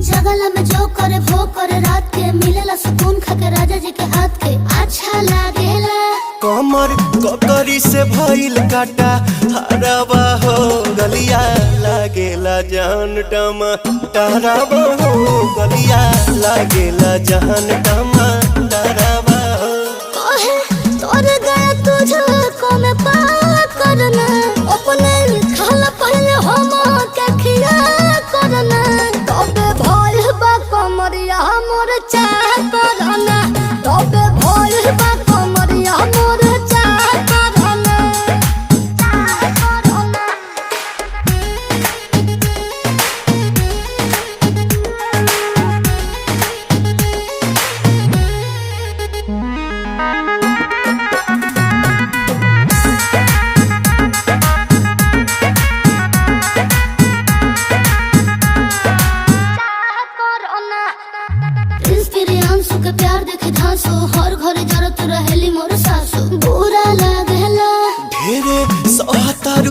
जगला में जो करे वो करे रात के मिलेला सुकून खाके राजा जी के हाथ के अच्छा लागेला। कमर ककरी से भइल काटा हराबा हो गलिया लागेला जान टमा डराबा हो गलिया लागेला जान टमा डराबा हो। कहे तोर गया तुझको मैं पार करना अपने खाला पहले हम के खिया करना तबे भइल बा कमरिया मोर चाह करना तबे भइल बा कमरिया मोर चाह करना चाह करना। प्रियांशु के प्यार देखे धांसो हर घरे जरत रहेली मोर सासु बुरा लागेला ढेरे सहतारू